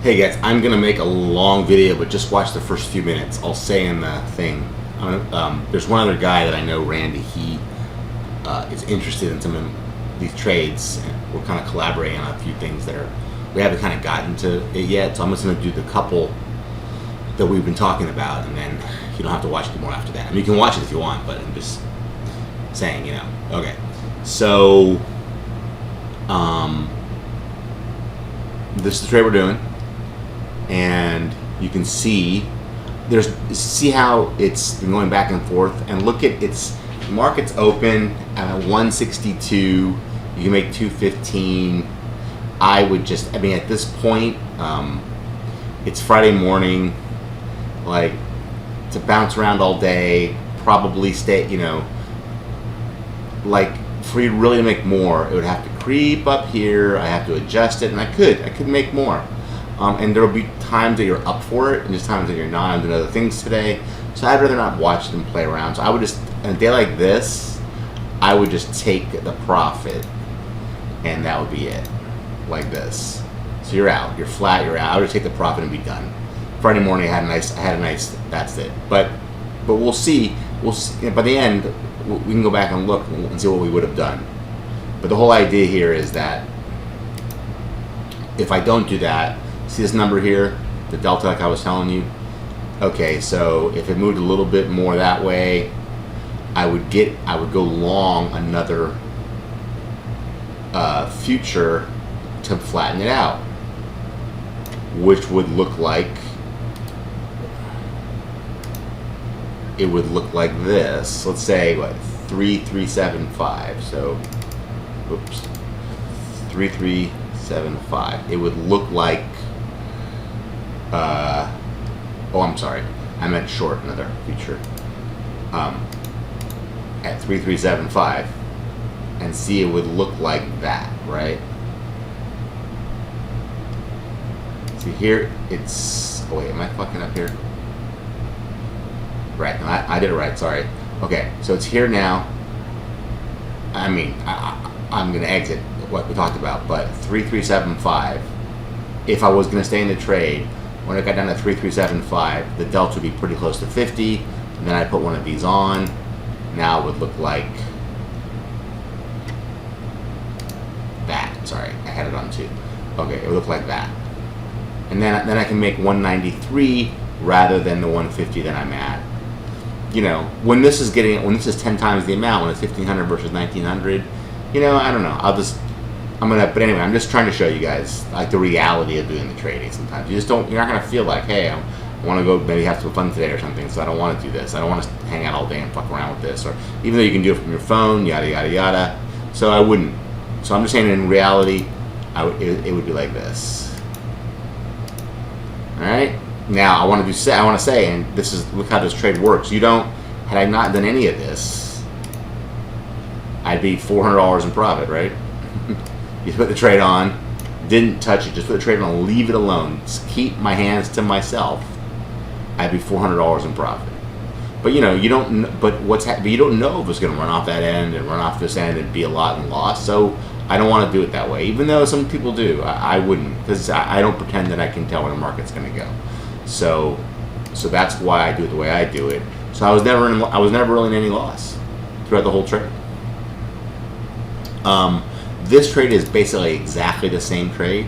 Hey guys, I'm gonna make a long video, but just watch the first few minutes. I'll say in the thing. There's one other guy that I know, Randy. He is interested in some of these trades, and we're kind of collaborating on a few things that we haven't kind of gotten to it yet. So I'm just gonna do the couple that we've been talking about, and then you don't have to watch anymore after that. I mean, you can watch it if you want, but I'm just saying, Okay, so this is the trade we're doing. And you can see how it's been going back and forth, and look at its market's open at 162. You can make 215. I mean, at this point, it's Friday morning, like, to bounce around all day, probably stay, like, for you really to make more, it would have to creep up here. I have to adjust it, and I could make more. And there will be times that you're up for it, and just times that you're not. I'm doing other things today, so I'd rather not watch them play around. So I would just, on a day like this, I would just take the profit, and that would be it, like this. So you're out, you're flat, you're out. I would just take the profit and be done. Friday morning, I had a nice. That's it. But we'll see. By the end, we can go back and look and see what we would have done. But the whole idea here is that if I don't do that. See this number here, the delta, like I was telling you? Okay, so if it moved a little bit more that way, I would go long another future to flatten it out, which would look like, this. Let's say, 3375. So, oops, 3375. It would look like, I'm sorry, I meant short another future, at 3375, and see, it would look like that, right? See here, it's, wait, am I fucking up here? Right, no, I did it right, sorry. Okay, so it's here now. I mean, I'm gonna exit what we talked about, but 3375, if I was going to stay in the trade, when it got down to 3375, the delta would be pretty close to 50, and then I put one of these on. Now it would look like that. Sorry, I had it on too. Okay, it would look like that, and then I can make 193 rather than the 150 that I'm at. When this is 10 times the amount, when it's 1500 versus 1900, I don't know. But anyway, I'm just trying to show you guys, like, the reality of doing the trading sometimes. You're not going to feel like, hey, I want to go maybe have some fun today or something, so I don't want to do this. I don't want to hang out all day and fuck around with this. Or even though you can do it from your phone, yada, yada, yada. So I wouldn't. So I'm just saying, in reality, it would be like this. All right? Now, I want to say, and look how this trade works. Had I not done any of this, I'd be $400 in profit, right? You put the trade on, didn't touch it, just put the trade on, leave it alone, just keep my hands to myself, I'd be $400 in profit. But you don't know if it's going to run off that end and run off this end and be a lot in loss. So I don't want to do it that way, even though some people do. I wouldn't, because I don't pretend that I can tell where the market's going to go. So that's why I do it the way I do it. So I was never really in any loss throughout the whole trade. This trade is basically exactly the same trade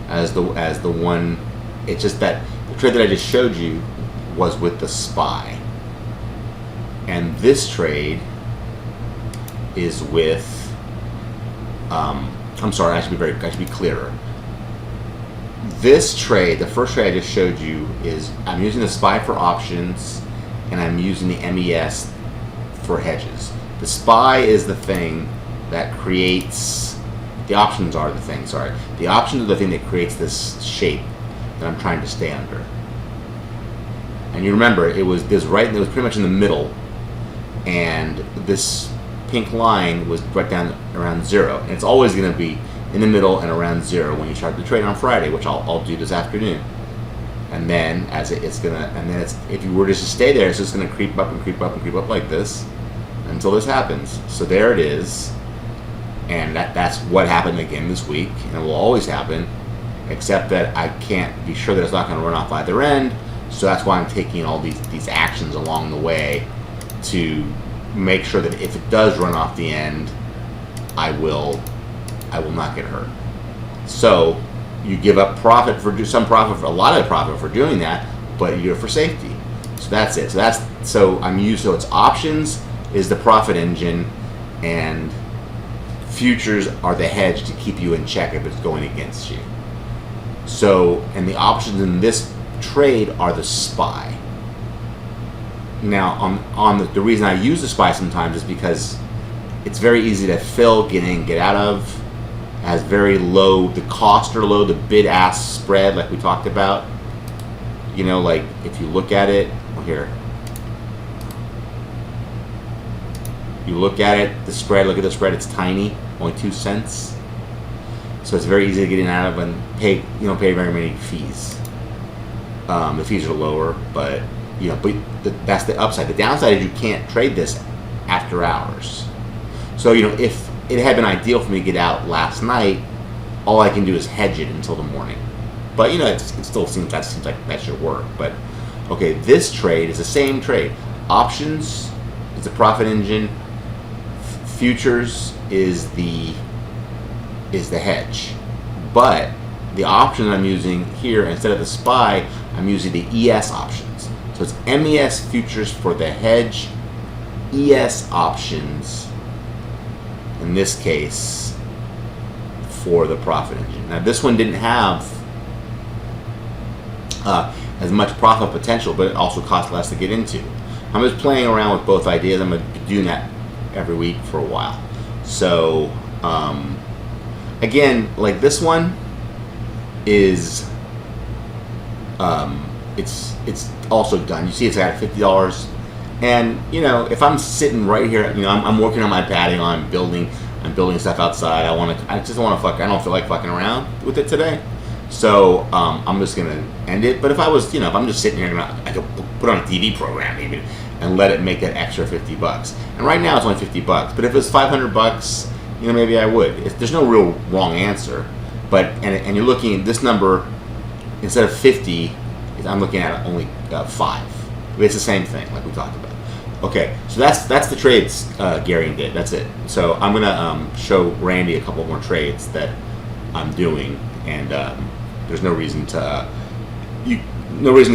as the one. It's just that the trade that I just showed you was with the SPY, and this trade is with. I'm sorry. I should be clearer. This trade, the first trade I just showed you, is I'm using the SPY for options, and I'm using the MES for hedges. The SPY is the thing that creates, the options are the thing, sorry. The options are the thing that creates this shape that I'm trying to stay under. And you remember, it was pretty much in the middle, and this pink line was right down around 0. And it's always going to be in the middle and around 0 when you start the trade on Friday, which I'll do this afternoon. And then if you were just to stay there, it's just going to creep up and creep up and creep up like this until this happens. So there it is. And that's what happened again this week, and it will always happen. except that I can't be sure that it's not going to run off either end. So that's why I'm taking all these actions along the way to make sure that if it does run off the end, I will not get hurt. So you give up profit for a lot of profit for doing that, but you do it for safety. So that's it. So it's options is the profit engine, and futures are the hedge to keep you in check if it's going against you. So, and the options in this trade are the SPY. Now, on the reason I use the SPY sometimes is because it's very easy to fill, get in, get out of. It has very low, the costs are low, the bid-ask spread, like we talked about. You know, like if you look at it, here. You look at it, the spread, look at the spread, it's tiny, only 2 cents. So it's very easy to get in and out of and pay, you don't pay very many fees. The fees are lower, but that's the upside. The downside is you can't trade this after hours. So, if it had been ideal for me to get out last night, all I can do is hedge it until the morning. But, it still seems like that should work. But, okay, this trade is the same trade. Options is the profit engine. Futures is the hedge. But the option I'm using here, instead of the SPY, I'm using the ES options. So it's MES futures for the hedge, ES options, in this case, for the profit engine. Now this one didn't have as much profit potential, but it also cost less to get into. I'm just playing around with both ideas. I'm going to be doing that every week for a while. So, again, like this one is, it's also done. You see it's at $50. And, if I'm sitting right here, I'm working on my patio, I'm building stuff outside. I don't feel like fucking around with it today. So, I'm just going to end it. But if I was, if I'm just sitting here, I could put on a TV program even and let it make that extra $50. And right now it's only $50. But if it's $500, maybe I would. There's no real wrong answer. But, and you're looking at this number, instead of 50, I'm looking at only 5. It's the same thing, like we talked about. Okay, so that's the trades Gary did. That's it. So I'm gonna show Randy a couple more trades that I'm doing, and there's no reason to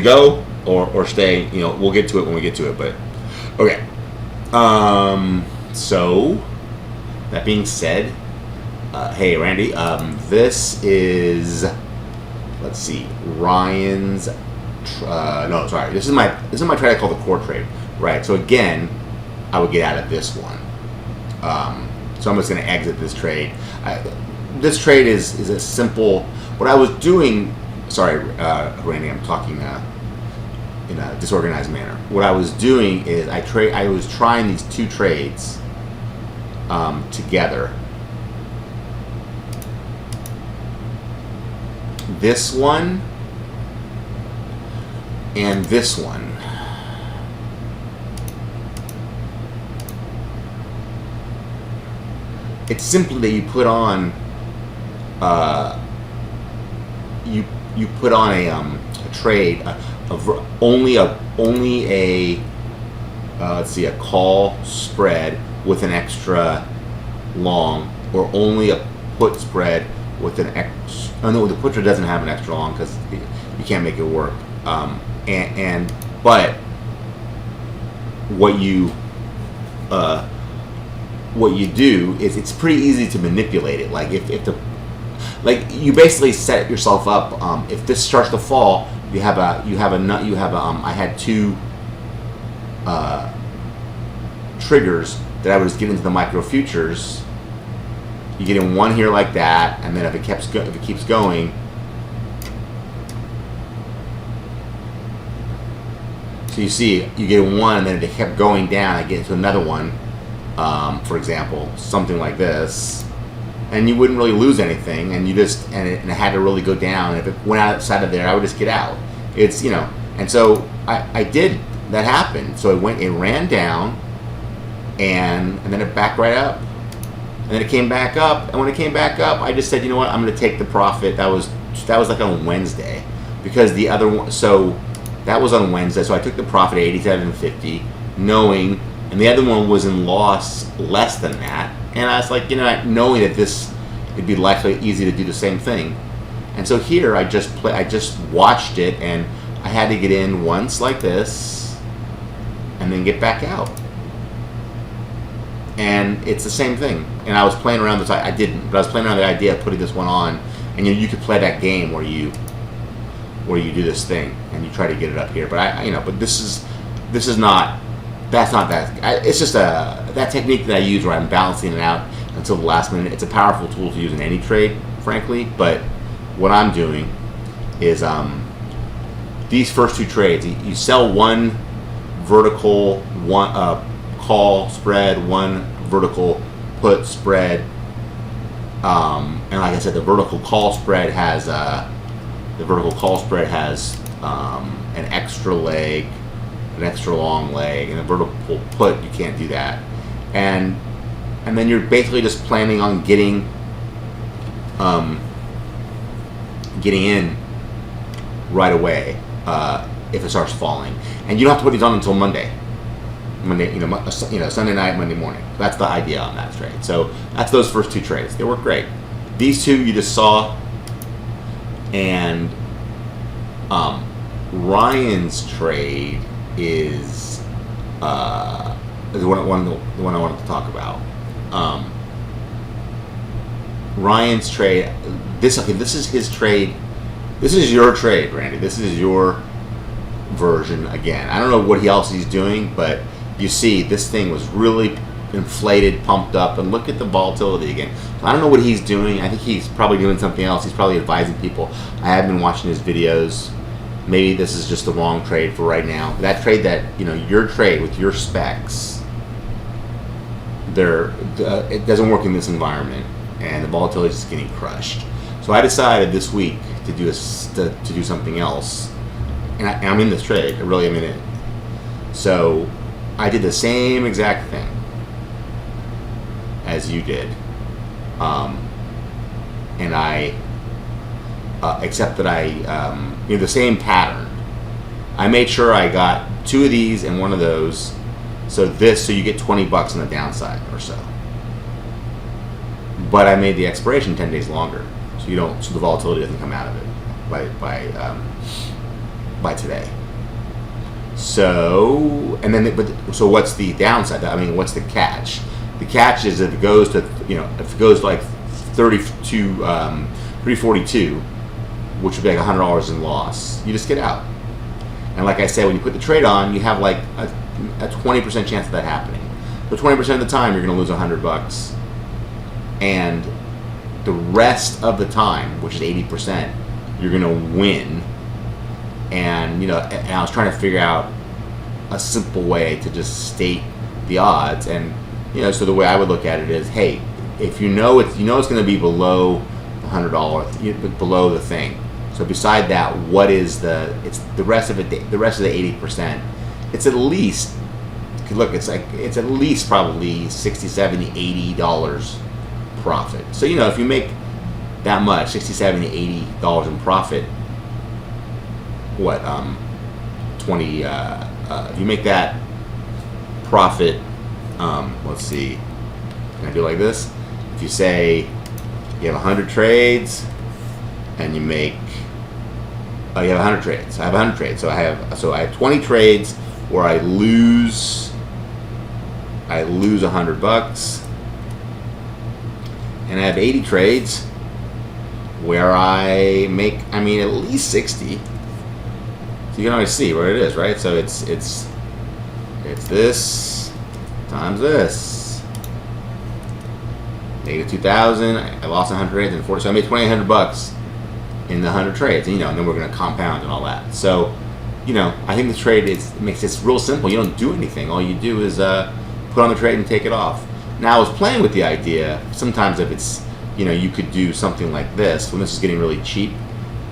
go or stay. We'll get to it when we get to it. But okay. So that being said, hey Randy, this is, let's see, Ryan's. This is my trade I call the core trade. Right. So again, I would get out of this one. So I'm just going to exit this trade. This trade is a simple. What I was doing. Sorry, Randy, I'm talking in a disorganized manner. What I was doing is I was trying these two trades together. This one and this one. It's simply that you put on you put on a trade of only a let's see, a call spread with an extra long, or only a put spread with an extra. Oh no, the put doesn't have an extra long because you can't make it work. But what you do is it's pretty easy to manipulate it. Like like you basically set yourself up. If this starts to fall, I had two triggers that I would just get into the micro futures. You get in one here like that, and then if it keeps going. So you see, you get one, and then if it kept going down, I get into another one. For example, something like this, and you wouldn't really lose anything, and it had to really go down. And if it went outside of there, I would just get out. It's and so I did. That happened. So it ran down, and then it backed right up, and then it came back up. And when it came back up, I just said, you know what, I'm going to take the profit. That was that was like on Wednesday, because the other one, so that was on Wednesday. So I took the profit at 87.50, knowing, and the other one was in loss less than that, and I was like, knowing that this it'd be likely easy to do the same thing, and so here I just watched it, and I had to get in once like this, and then get back out. And it's the same thing. And I was playing around this. I didn't, but I was playing around the idea of putting this one on, and you could play that game where you do this thing and you try to get it up here. But but this is not. That's not that. It's just that technique that I use where I'm balancing it out until the last minute. It's a powerful tool to use in any trade, frankly. But what I'm doing is these first two trades. You sell one vertical, one call spread, one vertical put spread, and like I said, the vertical call spread has an extra leg, an extra long leg, and a vertical put you can't do that, and then you're basically just planning on getting in right away if it starts falling, and you don't have to put these on until Monday, Sunday night, Monday morning. That's the idea on that trade. So that's those first two trades. They work great. These two you just saw, and Ryan's trade is the one I wanted to talk about. Ryan's trade. This is his trade. This is your trade, Randy. This is your version again. I don't know what else he's doing, but you see this thing was really inflated, pumped up, and look at the volatility again. So I don't know what he's doing. I think he's probably doing something else. He's probably advising people. I have been watching his videos. Maybe this is just the wrong trade for right now. That trade your trade with your specs, it doesn't work in this environment, and the volatility is just getting crushed. So I decided this week to do something else, and I'm in this trade. I really am in it. So I did the same exact thing as you did, and I except that the same pattern. I made sure I got two of these and one of those, so you get $20 on the downside or so. But I made the expiration 10 days longer, so the volatility doesn't come out of it by today. So so what's the downside? What's the catch? The catch is if it goes to like 342, which would be like $100 in loss, you just get out. And like I said, when you put the trade on, you have like a 20% chance of that happening. So 20% of the time, you're going to lose $100, and the rest of the time, which is 80%, you're going to win. And and I was trying to figure out a simple way to just state the odds, and so the way I would look at it is, hey, if it's going to be below the $100, below the thing. So beside that, what is the rest of it? The rest of the 80%, it's at least, it's at least probably $60, $70, $80 profit. So if you make that much, $60, $70, $80 in profit, what 20 if you make that profit, let's see, can I do it like this? If you say you have 100 trades and you make you have 100 trades. I have 100 trades, so I have 20 trades where I lose $100, and I have 80 trades where I make at least 60. So you can always see what it is, right? So it's this times this. Negative 2,000. I lost 100 trades and 40. So I made $2,800 in the 100 trades, and then we're going to compound and all that. So, I think the trade makes it real simple. You don't do anything. All you do is put on the trade and take it off. Now I was playing with the idea. Sometimes if it's you could do something like this when this is getting really cheap.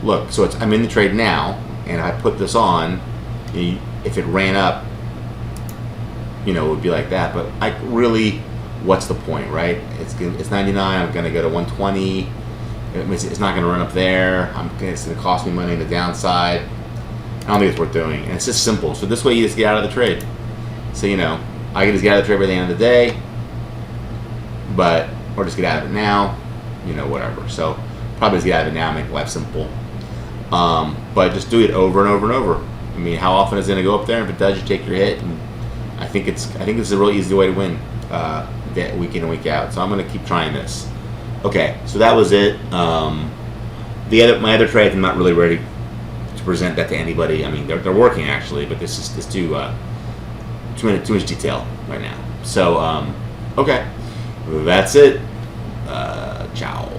Look, so I'm in the trade now. And if I put this on, if it ran up, it would be like that. But what's the point, right? It's 99. I'm going to go to 120. It's not going to run up there. It's going to cost me money on the downside. I don't think it's worth doing. And it's just simple. So this way you just get out of the trade. So, I can just get out of the trade by the end of the day, or just get out of it now, whatever. So probably just get out of it now, make life simple. But just do it over and over and over. I mean, how often is it going to go up there? If it does, you take your hit. And I think it's a really easy way to win week in and week out. So I'm going to keep trying this. Okay, so that was it. My other trades, I'm not really ready to present that to anybody. I mean, they're working actually, but this is too much detail right now. So okay, that's it. Ciao.